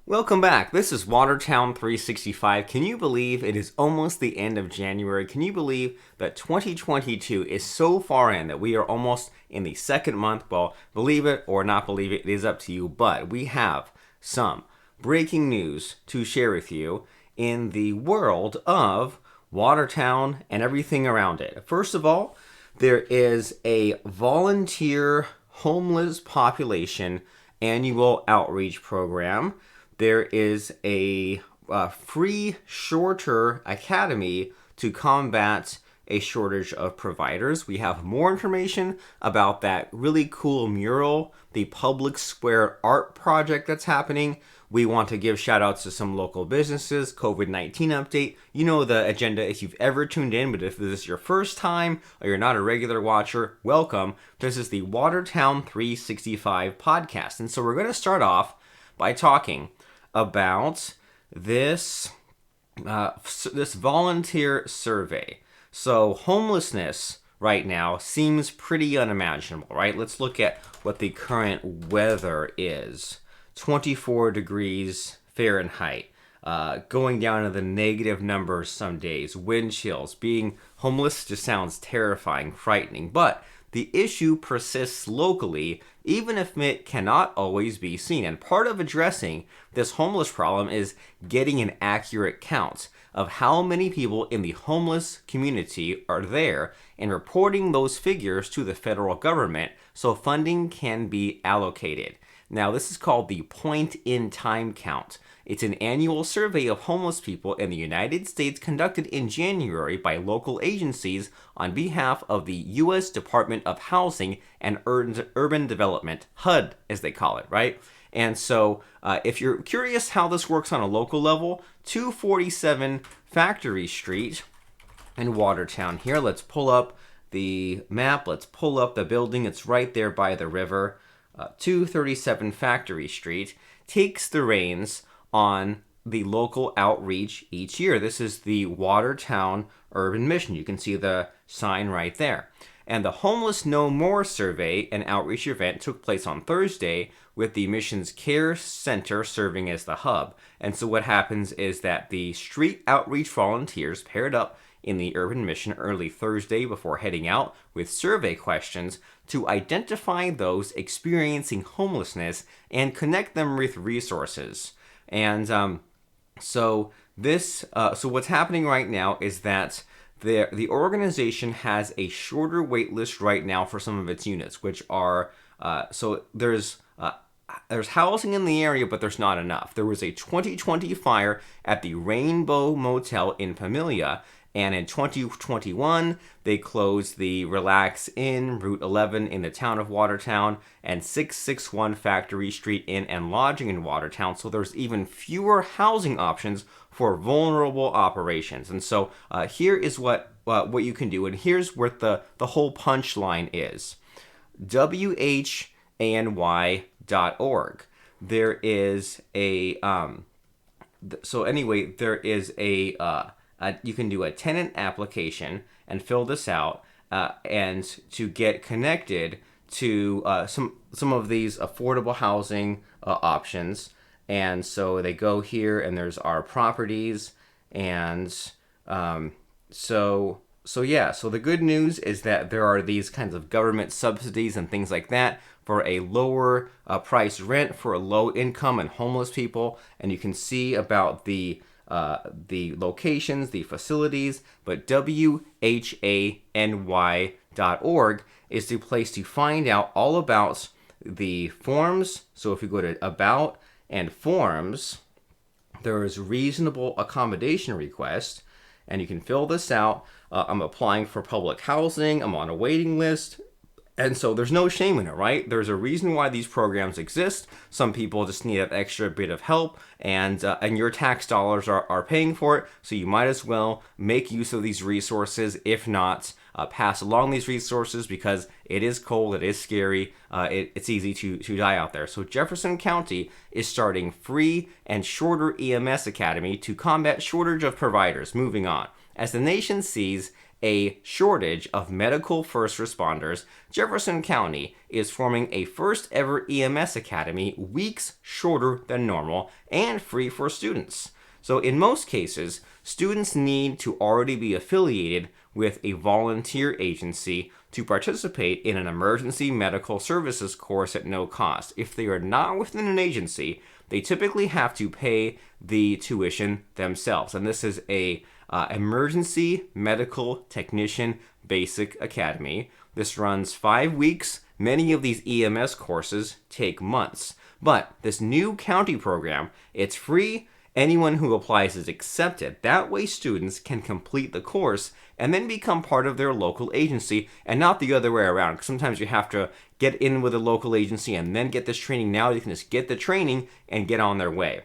Welcome back. This is Watertown 365. Can you believe it is almost the end of January? Can you believe that 2022 is so far in that we are almost in the second month? Well, believe it or not believe it, it is up to you. But we have some breaking news to share with you in the world of Watertown and everything around it. First of all, there is a volunteer homeless population annual outreach program. There is a free shorter academy to combat a shortage of providers. We have more information about that really cool mural, the Public Square art project that's happening. We want to give shout outs to some local businesses, COVID-19 update. You know the agenda if you've ever tuned in, but if this is your first time or you're not a regular watcher, welcome. This is the Watertown 365 podcast. And so we're going to start off by talking about this volunteer survey. So homelessness right now seems pretty unimaginable, right? Let's look at what the current weather is. 24 degrees Fahrenheit, going down to the negative numbers some days, wind chills. Being homeless just sounds terrifying, frightening, but the issue persists locally, even if it cannot always be seen. And part of addressing this homeless problem is getting an accurate count of how many people in the homeless community are there and reporting those figures to the federal government so funding can be allocated. Now, this is called the point-in-time count. It's an annual survey of homeless people in the United States conducted in January by local agencies on behalf of the U.S. Department of Housing and Urban Development, HUD as they call it, right? And so if you're curious how this works on a local level, 247 Factory Street in Watertown here. Let's pull up the map. Let's pull up the building. It's right there by the river. 237 Factory Street takes the reins on the local outreach each year. This is the Watertown Urban Mission. You can see the sign right there. And the Homeless No More survey and outreach event took place on Thursday with the mission's care center serving as the hub. And so what happens is that the street outreach volunteers paired up in the urban mission early Thursday before heading out with survey questions to identify those experiencing homelessness and connect them with resources. And so what's happening right now is that the organization has a shorter wait list right now for some of its units, which are there's housing in the area, but there's not enough. There was a 2020 fire at the Rainbow Motel in Pamelia, and in 2021, they closed the Relax Inn, Route 11 in the town of Watertown, and 661 Factory Street Inn and Lodging in Watertown. So there's even fewer housing options for vulnerable operations. And so here is what you can do. And here's where the whole punchline is. WHANY.org. There is you can do a tenant application and fill this out and to get connected to some of these affordable housing options. And so they go here and there's our properties. And so the good news is that there are these kinds of government subsidies and things like that for a lower price rent for low income and homeless people. And you can see about the locations, the facilities, but WHANY.org is the place to find out all about the forms. So if you go to About and Forms, there is reasonable accommodation request, and you can fill this out. I'm applying for public housing. I'm on a waiting list. And so there's no shame in it, right? There's a reason why these programs exist. Some people just need that extra bit of help, and your tax dollars are paying for it. So you might as well make use of these resources. If not, pass along these resources because it is cold, it is scary, it's easy to die out there. So Jefferson County is starting free and shorter EMS academy to combat shortage of providers. Moving on. As the nation sees a shortage of medical first responders, Jefferson County is forming a first ever EMS academy weeks shorter than normal and free for students. So in most cases, students need to already be affiliated with a volunteer agency to participate in an emergency medical services course at no cost. If they are not within an agency, they typically have to pay the tuition themselves. And this is a emergency medical technician basic academy. This runs 5 weeks. Many of these EMS courses take months. But this new county program, it's free. Anyone who applies is accepted. That way students can complete the course and then become part of their local agency, and not the other way around. Sometimes you have to get in with a local agency and then get this training. Now you can just get the training and get on their way.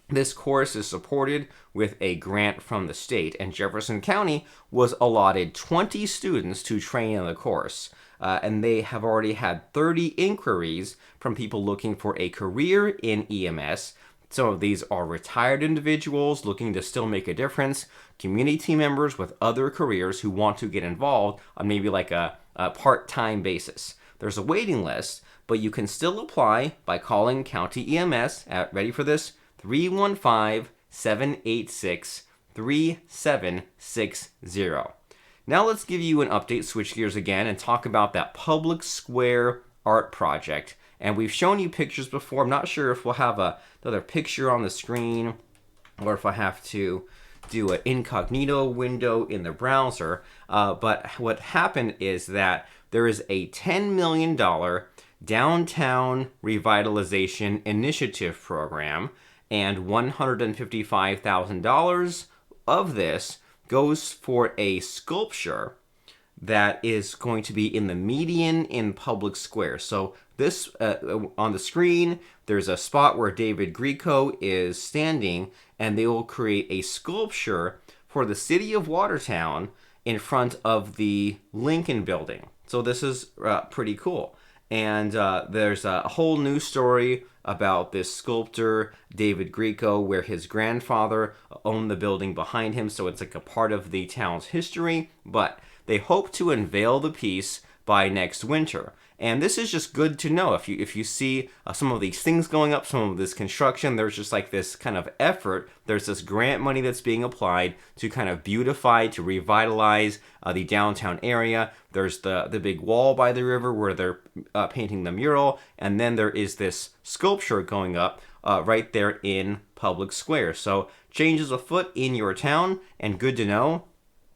This course is supported with a grant from the state, and Jefferson County was allotted 20 students to train in the course. And they have already had 30 inquiries from people looking for a career in EMS. Some of these are retired individuals looking to still make a difference, community members with other careers who want to get involved on maybe like a part-time basis. There's a waiting list, but you can still apply by calling County EMS at, ready for this, 315-786-3760. Now let's give you an update, switch gears again, and talk about that public square art project. And we've shown you pictures before. I'm not sure if we'll have another picture on the screen or if I have to do an incognito window in the browser. But what happened is that there is a $10 million downtown revitalization initiative program, and $155,000 of this goes for a sculpture that is going to be in the median in Public Square. So this, on the screen, there's a spot where David Grieco is standing, and they will create a sculpture for the city of Watertown in front of the Lincoln Building. So this is pretty cool. And there's a whole new story about this sculptor, David Grieco, where his grandfather owned the building behind him. So it's like a part of the town's history. But they hope to unveil the piece by next winter. And this is just good to know. If you see some of these things going up, some of this construction, there's just like this kind of effort. There's this grant money that's being applied to kind of beautify, to revitalize the downtown area. There's the big wall by the river where they're painting the mural. And then there is this sculpture going up right there in Public Square. So changes afoot in your town, and good to know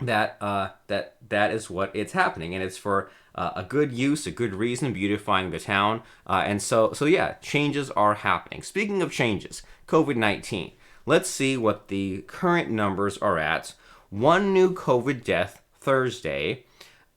that that is what it's happening, and it's for a good use, a good reason, beautifying the town, and so yeah, changes are happening. Speaking of changes, COVID-19. Let's see what the current numbers are at. One new COVID death Thursday,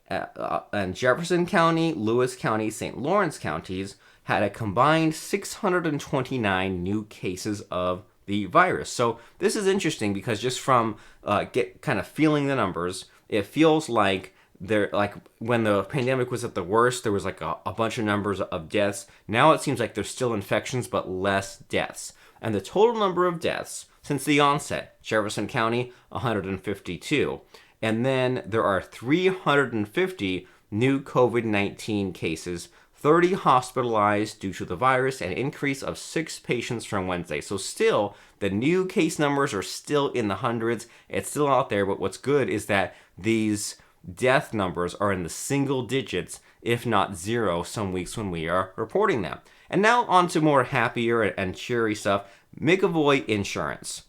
and Jefferson County, Lewis County, St. Lawrence counties had a combined 629 new cases of the virus. So this is interesting because just from kind of feeling the numbers, it feels like like when the pandemic was at the worst, there was like a bunch of numbers of deaths. Now it seems like there's still infections, but less deaths. And the total number of deaths since the onset, Jefferson County, 152. And then there are 350 new COVID-19 cases, 30 hospitalized due to the virus, an increase of 6 patients from Wednesday. So still, the new case numbers are still in the hundreds. It's still out there, but what's good is that these death numbers are in the single digits, if not zero, some weeks when we are reporting them. And now on to more happier and cheery stuff. McAvoy Insurance.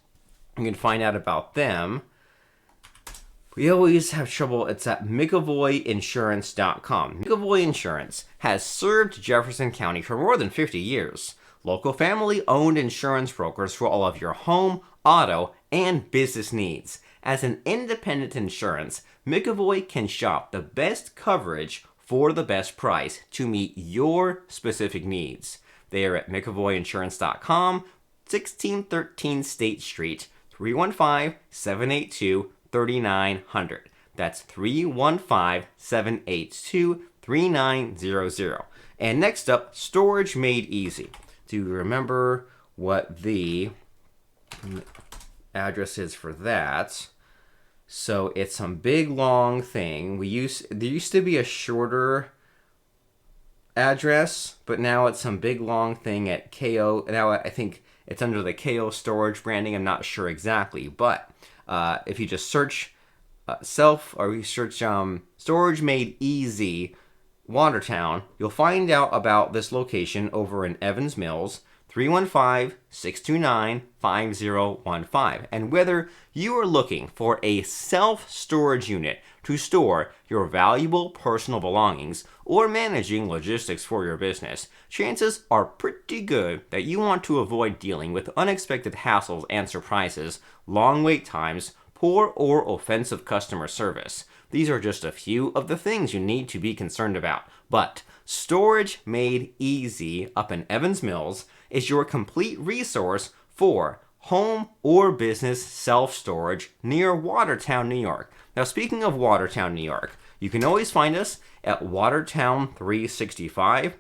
You can find out about them. We always have trouble. It's at McAvoyInsurance.com. McAvoy Insurance has served Jefferson County for more than 50 years. Local family-owned insurance brokers for all of your home, auto, and business needs. As an independent insurance, McAvoy can shop the best coverage for the best price to meet your specific needs. They are at McAvoyInsurance.com, 1613 State Street, 315-782-3900. That's 315-782-3900. And next up, Storage Made Easy. Do you remember what the address is for that? So it's some big long thing. There used to be a shorter address, but now it's some big long thing at KO. Now I think it's under the KO storage branding. I'm not sure exactly, but if you just search you search storage made easy Watertown, you'll find out about this location over in Evans Mills, 315-629-5015. And whether you are looking for a self-storage unit to store your valuable personal belongings or managing logistics for your business, chances are pretty good that you want to avoid dealing with unexpected hassles and surprises, long wait times, poor or offensive customer service. These are just a few of the things you need to be concerned about. But Storage Made Easy up in Evans Mills is your complete resource for home or business self-storage near Watertown, New York. Now, speaking of Watertown, New York, you can always find us at Watertown 365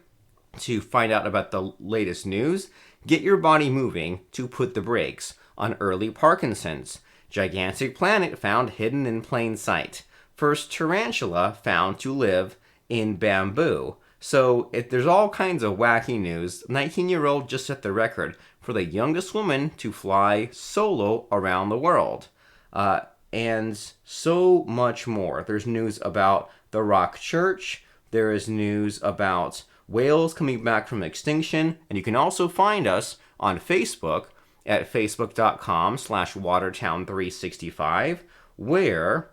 to find out about the latest news. Get your body moving to put the brakes on early Parkinson's. Gigantic planet found hidden in plain sight. First tarantula found to live in bamboo. So there's all kinds of wacky news. 19-year-old just set the record for the youngest woman to fly solo around the world. And so much more. There's news about the Rock Church. There is news about whales coming back from extinction. And you can also find us on Facebook at facebook.com/Watertown365, where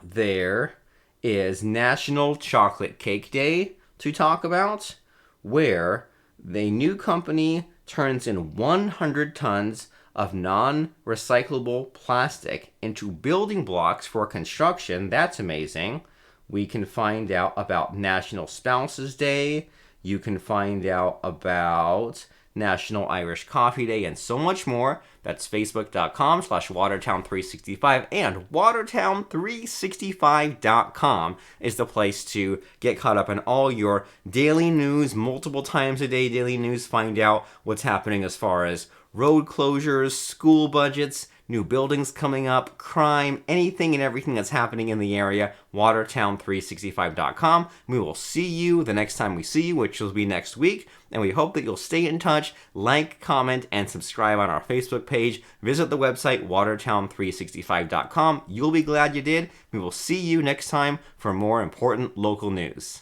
there is National Chocolate Cake Day to talk about, where the new company turns in 100 tons of non-recyclable plastic into building blocks for construction. That's amazing. We can find out about National Spouses Day. You can find out about National Irish Coffee Day, and so much more. That's facebook.com/Watertown365, and Watertown365.com is the place to get caught up in all your daily news, multiple times a day daily news. Find out what's happening as far as road closures, school budgets, new buildings coming up, crime, anything and everything that's happening in the area. Watertown365.com. We will see you the next time we see you, which will be next week. And we hope that you'll stay in touch, like, comment, and subscribe on our Facebook page. Visit the website, Watertown365.com. You'll be glad you did. We will see you next time for more important local news.